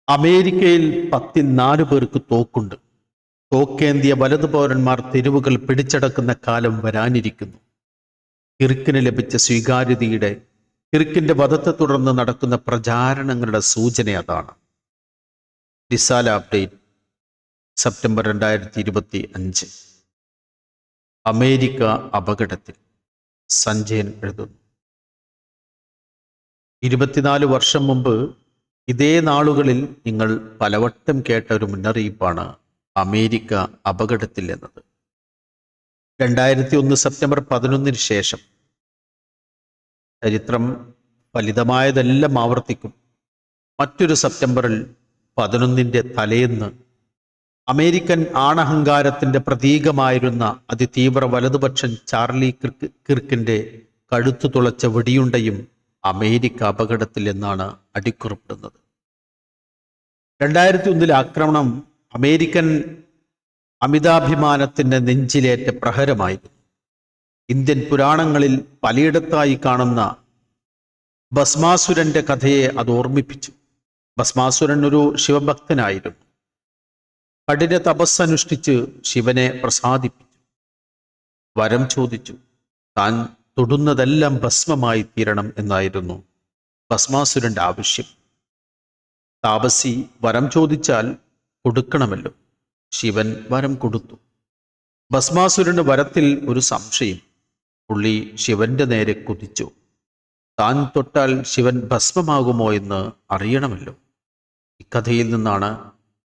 അമേരിക്കയിൽ 10-4 പേർക്ക് തോക്കുണ്ട്. തോക്കേന്തിയ വലതു പൗരന്മാർ തെരുവുകൾ പിടിച്ചടക്കുന്ന കാലം വരാനിരിക്കുന്നു. കിർക്കിന് ലഭിച്ച സ്വീകാര്യതയുടെ, കിർക്കിന്റെ വധത്തെ തുടർന്ന് നടക്കുന്ന പ്രചാരണങ്ങളുടെ സൂചന അതാണ്. റിസാല അപ്ഡേറ്റ് സെപ്റ്റംബർ 2025. അമേരിക്ക അപകടത്തിൽ. സഞ്ജയൻ എഴുതുന്നു. 24 വർഷം മുമ്പ് ഇതേ നാളുകളിൽ നിങ്ങൾ പലവട്ടം കേട്ട ഒരു മുന്നറിയിപ്പാണ് അമേരിക്ക അപകടത്തിൽ എന്നത്. 2001 സെപ്റ്റംബർ 11 ശേഷം ചരിത്രം ഫലിതമായതെല്ലാം ആവർത്തിക്കും. മറ്റൊരു സെപ്റ്റംബറിൽ 11 തലേന്ന് അമേരിക്കൻ ആണഹങ്കാരത്തിന്റെ പ്രതീകമായിരുന്ന അതിതീവ്ര വലതുപക്ഷൻ ചാർലി കിർക്കിന്റെ കഴുത്തു തുളച്ച വെടിയുണ്ടയും അമേരിക്ക അപകടത്തിൽ എന്നാണ് അടിക്കുറിപ്പിടുന്നത്. 2001 ആക്രമണം അമേരിക്കൻ അമിതാഭിമാനത്തിന്റെ നെഞ്ചിലേറ്റ പ്രഹരമായിരുന്നു. ഇന്ത്യൻ പുരാണങ്ങളിൽ പലയിടത്തായി കാണുന്ന ഭസ്മാസുരന്റെ കഥയെ അത് ഓർമ്മിപ്പിച്ചു. ഭസ്മാസുരൻ ഒരു ശിവഭക്തനായിരുന്നു. കഠിന തപസ്സനുഷ്ഠിച്ച് ശിവനെ പ്രസാദിപ്പിച്ചു. വരം ചോദിച്ചു. താൻ തൊടുന്നതെല്ലാം ഭസ്മമായി തീരണം എന്നായിരുന്നു ഭസ്മാസുരന്റെ ആവശ്യം. താപസി വരം ചോദിച്ചാൽ കൊടുക്കണമല്ലോ. ശിവൻ വരം കൊടുത്തു. ഭസ്മാസുരന് വരത്തിൽ ഒരു സംശയം. പുള്ളി ശിവന്റെ നേരെ കുതിച്ചു. താൻ തൊട്ടാൽ ശിവൻ ഭസ്മമാകുമോ എന്ന് അറിയണമല്ലോ. ഇക്കഥയിൽ നിന്നാണ്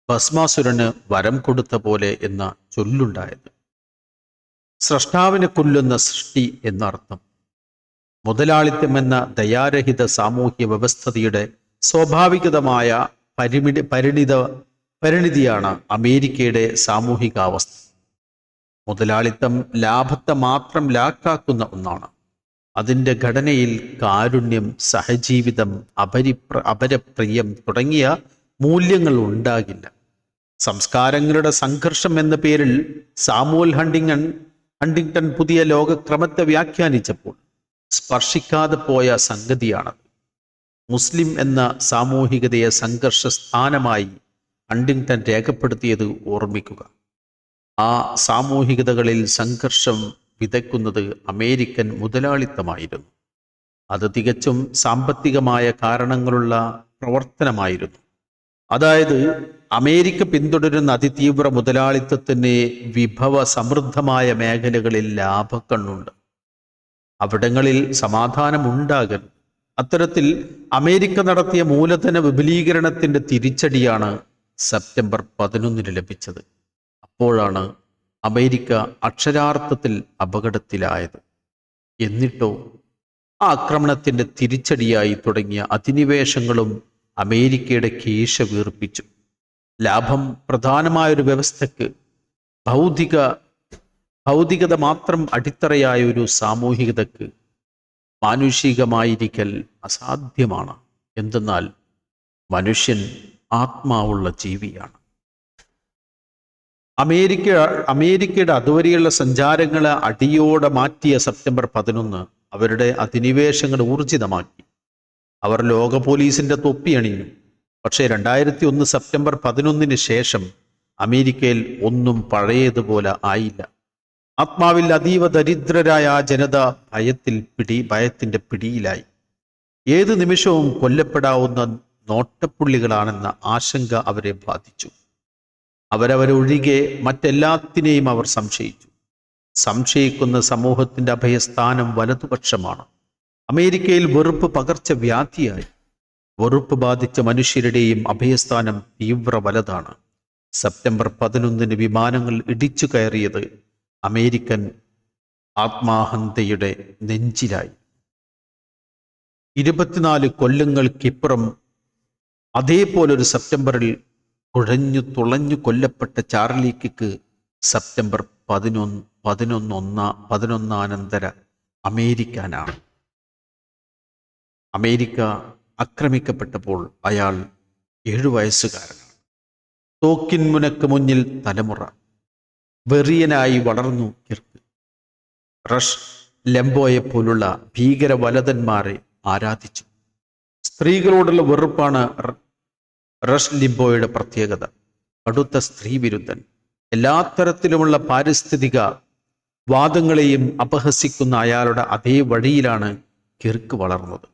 ഭസ്മാസുരന് വരം കൊടുത്ത പോലെ എന്ന ചൊല്ലുണ്ടായത്. സ്രഷ്ടാവിനെ കൊല്ലുന്ന സൃഷ്ടി എന്നർത്ഥം. മുതലാളിത്തം എന്ന ദയാരഹിത സാമൂഹ്യ വ്യവസ്ഥതയുടെ സ്വാഭാവികതമായ പരിണിതിയാണ് അമേരിക്കയുടെ സാമൂഹികാവസ്ഥ. മുതലാളിത്തം ലാഭത്തെ മാത്രം ലാക്കാക്കുന്ന ഒന്നാണ്. അതിൻ്റെ ഘടനയിൽ കാരുണ്യം, സഹജീവിതം, അപരപ്രിയം തുടങ്ങിയ മൂല്യങ്ങൾ ഉണ്ടാകില്ല. സംസ്കാരങ്ങളുടെ സംഘർഷം എന്ന പേരിൽ സാമുവൽ ഹണ്ടിങ്ടൺ പുതിയ ലോകക്രമത്തെ വ്യാഖ്യാനിച്ചപ്പോൾ സ്പർശിക്കാതെ പോയ സംഗതിയാണത്. മുസ്ലിം എന്ന സാമൂഹികതയെ സംഘർഷ സ്ഥാനമായി ഹണ്ടിങ്ടൺ രേഖപ്പെടുത്തിയത് ഓർമ്മിക്കുക. ആ സാമൂഹികതകളിൽ സംഘർഷം വിതയ്ക്കുന്നത് അമേരിക്കൻ മുതലാളിത്തമായിരുന്നു. അത് തികച്ചും സാമ്പത്തികമായ കാരണങ്ങളുള്ള പ്രവർത്തനമായിരുന്നു. അതായത് അമേരിക്ക പിന്തുടരുന്ന അതിതീവ്ര മുതലാളിത്തത്തിന് വിഭവ സമൃദ്ധമായ മേഖലകളിൽ ലാഭക്കണ്ണുണ്ട്. അവിടങ്ങളിൽ സമാധാനമുണ്ടാകരുത്. അത്തരത്തിൽ അമേരിക്ക നടത്തിയ മൂലധന വിപുലീകരണത്തിന്റെ തിരിച്ചടിയാണ് സെപ്റ്റംബർ 11 ലഭിച്ചത്. അപ്പോഴാണ് അമേരിക്ക അക്ഷരാർത്ഥത്തിൽ അപകടത്തിലായത്. എന്നിട്ടോ ആ ആക്രമണത്തിന്റെ തിരിച്ചടിയായി തുടങ്ങിയ അധിനിവേശങ്ങളും അമേരിക്കയുടെ കീശ വീർപ്പിച്ചു. ലാഭം പ്രധാനമായൊരു വ്യവസ്ഥയ്ക്ക് ഭൗതികത മാത്രം അടിത്തറയായ ഒരു സാമൂഹികതയ്ക്ക് മാനുഷികമായിരിക്കൽ അസാധ്യമാണ്. എന്തെന്നാൽ മനുഷ്യൻ ആത്മാവുള്ള ജീവിയാണ്. അമേരിക്കയുടെ അതുവരെയുള്ള സഞ്ചാരങ്ങളെ അടിയോടെ മാറ്റിയ സെപ്റ്റംബർ 11 അവരുടെ അധിനിവേശങ്ങൾ ഊർജിതമാക്കി. അവർ ലോക പോലീസിന്റെ തൊപ്പി അണിഞ്ഞു. പക്ഷേ 2001 സെപ്റ്റംബർ 11 ശേഷം അമേരിക്കയിൽ ഒന്നും പഴയതുപോലെ ആയില്ല. ആത്മാവിൽ അതീവ ദരിദ്രരായ ആ ജനത ഭയത്തിന്റെ പിടിയിലായി. ഏത് നിമിഷവും കൊല്ലപ്പെടാവുന്ന നോട്ടപ്പുള്ളികളാണെന്ന ആശങ്ക അവരെ ബാധിച്ചു. അവരൊഴികെ മറ്റെല്ലാത്തിനെയും അവർ സംശയിച്ചു. സംശയിക്കുന്ന സമൂഹത്തിന്റെ അഭയസ്ഥാനം വലതുപക്ഷമാണ്. അമേരിക്കയിൽ വെറുപ്പ് പകർച്ചവ്യാധിയായി. വെറുപ്പ് ബാധിച്ച മനുഷ്യരുടെയും അഭയസ്ഥാനം തീവ്ര വലതാണ്. സെപ്റ്റംബർ 11 വിമാനങ്ങൾ ഇടിച്ചു കയറിയത് അമേരിക്കൻ ആത്മാഹന്തയുടെ നെഞ്ചിലായി. 24 കൊല്ലങ്ങൾക്കിപ്പുറം അതേപോലൊരു സെപ്റ്റംബറിൽ കുഴഞ്ഞു തുളഞ്ഞു കൊല്ലപ്പെട്ട ചാർലി കിർക്ക് സെപ്റ്റംബർ 11 അമേരിക്കാനാണ്. അമേരിക്ക ആക്രമിക്കപ്പെട്ടപ്പോൾ അയാൾ 7 വയസ്സുകാരനാണ്. തോക്കിൻ മുനക്ക് മുന്നിൽ തലമുറ. വെറിയനായി വളർന്നു കിർക്ക്. റഷ് ലെംബോയെപ്പോലുള്ള ഭീകര വലതന്മാരെ ആരാധിച്ചു. സ്ത്രീകളോടുള്ള വെറുപ്പാണ് റഷ് ലിംബോയുടെ പ്രത്യേകത. കടുത്ത സ്ത്രീവിരുദ്ധൻ. എല്ലാ തരത്തിലുമുള്ള പാരിസ്ഥിതിക വാദങ്ങളെയും അപഹസിക്കുന്ന അയാളുടെ അതേ വഴിയിലാണ് കിർക്ക് വളർന്നത്.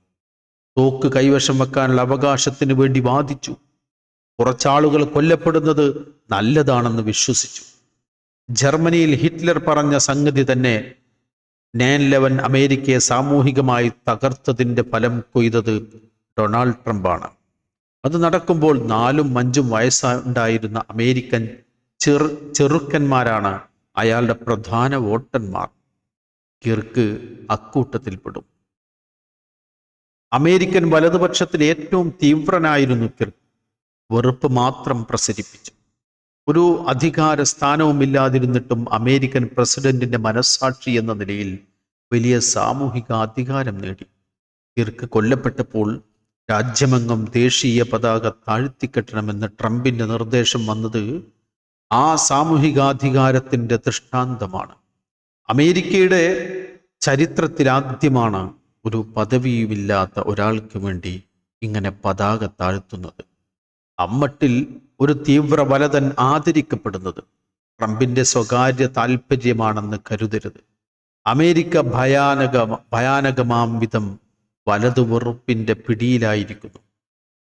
തോക്ക് കൈവശം വെക്കാനുള്ള അവകാശത്തിന് വേണ്ടി വാദിച്ചു. കുറച്ചാളുകൾ കൊല്ലപ്പെടുന്നത് നല്ലതാണെന്ന് വിശ്വസിച്ചു. ജർമ്മനിയിൽ ഹിറ്റ്ലർ പറഞ്ഞ സംഗതി തന്നെ 9/11 അമേരിക്കയെ സാമൂഹികമായി തകർത്തതിൻ്റെ ഫലം കൊയ്തത് ഡൊണാൾഡ് ട്രംപാണ്. അത് നടക്കുമ്പോൾ 4-5 വയസ്സുണ്ടായിരുന്ന അമേരിക്കൻ ചെറുക്കന്മാരാണ് അയാളുടെ പ്രധാന വോട്ടർമാർ. കിർക്ക് അക്കൂട്ടത്തിൽപ്പെടും. അമേരിക്കൻ വലതുപക്ഷത്തിൽ ഏറ്റവും തീവ്രനായിരുന്നു കിർക്ക്. വെറുപ്പ് മാത്രം പ്രസരിപ്പിച്ചു. ഒരു അധികാര സ്ഥാനവുമില്ലാതിരുന്നിട്ടും അമേരിക്കൻ പ്രസിഡന്റിന്റെ മനസ്സാക്ഷി എന്ന നിലയിൽ വലിയ സാമൂഹിക അധികാരം നേടി. കിർക്ക് കൊല്ലപ്പെട്ടപ്പോൾ രാജ്യമെങ്ങും ദേശീയ പതാക താഴ്ത്തിക്കെട്ടണമെന്ന് ട്രംപിന്റെ നിർദ്ദേശം വന്നത് ആ സാമൂഹികാധികാരത്തിന്റെ ദൃഷ്ടാന്തമാണ്. അമേരിക്കയുടെ ചരിത്രത്തിലാദ്യമാണ് ഒരു പദവിയുമില്ലാത്ത ഒരാൾക്ക് വേണ്ടി ഇങ്ങനെ പതാക താഴ്ത്തുന്നത്. അമ്മട്ടിൽ ഒരു തീവ്ര വലതൻ ആദരിക്കപ്പെടുന്നത് ട്രംപിന്റെ സ്വകാര്യ താല്പര്യമാണെന്ന് കരുതരുത്. അമേരിക്ക ഭയാനകമാം വിധം വലതു വെറുപ്പിന്റെ പിടിയിലായിരിക്കുന്നു.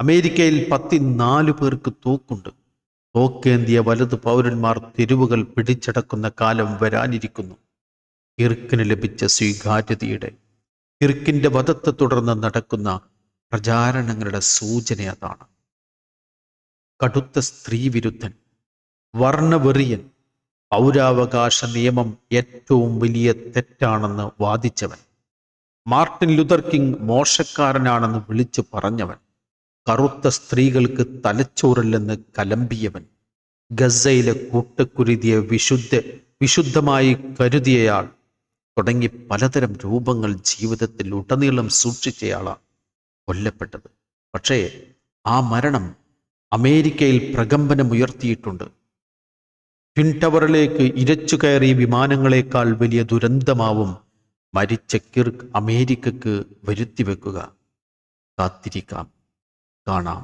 അമേരിക്കയിൽ 14 പേർക്ക് തോക്കുണ്ട്. തോക്കേന്തിയ വലതു പൗരന്മാർ തെരുവുകൾ പിടിച്ചടക്കുന്ന കാലം വരാനിരിക്കുന്നു. കിർക്കിന് ലഭിച്ച സ്വീകാര്യതയുടെ, കിർക്കിന്റെ വധത്തെ തുടർന്ന് നടക്കുന്ന പ്രചാരണങ്ങളുടെ സൂചന അതാണ്. കടുത്ത സ്ത്രീവിരുദ്ധൻ, വർണ്ണവെറിയൻ, പൗരാവകാശ നിയമം ഏറ്റവും വലിയ തെറ്റാണെന്ന് വാദിച്ചവൻ, മാർട്ടിൻ ലൂതർ കിങ് മോശക്കാരനാണെന്ന് വിളിച്ചു പറഞ്ഞവൻ, കറുത്ത സ്ത്രീകൾക്ക് തലച്ചോറില്ലെന്ന് കലമ്പിയവൻ, ഗസയിലെ കൂട്ടക്കുരുതിയെ വിശുദ്ധമായി കരുതിയയാൾ തുടങ്ങി പലതരം രൂപങ്ങൾ ജീവിതത്തിൽ ഉടനീളം സൂക്ഷിച്ചയാളാണ് കൊല്ലപ്പെട്ടത്. പക്ഷേ ആ മരണം അമേരിക്കയിൽ പ്രകമ്പനമുയർത്തിയിട്ടുണ്ട്. ട്വിൻ ടവറിലേക്ക് ഇരച്ചു കയറിയ വിമാനങ്ങളെക്കാൾ വലിയ ദുരന്തമാവും മരിച്ച കിർക്ക് അമേരിക്കക്ക് വരുത്തിവെക്കുക. കാത്തിരിക്കാം, കാണാം.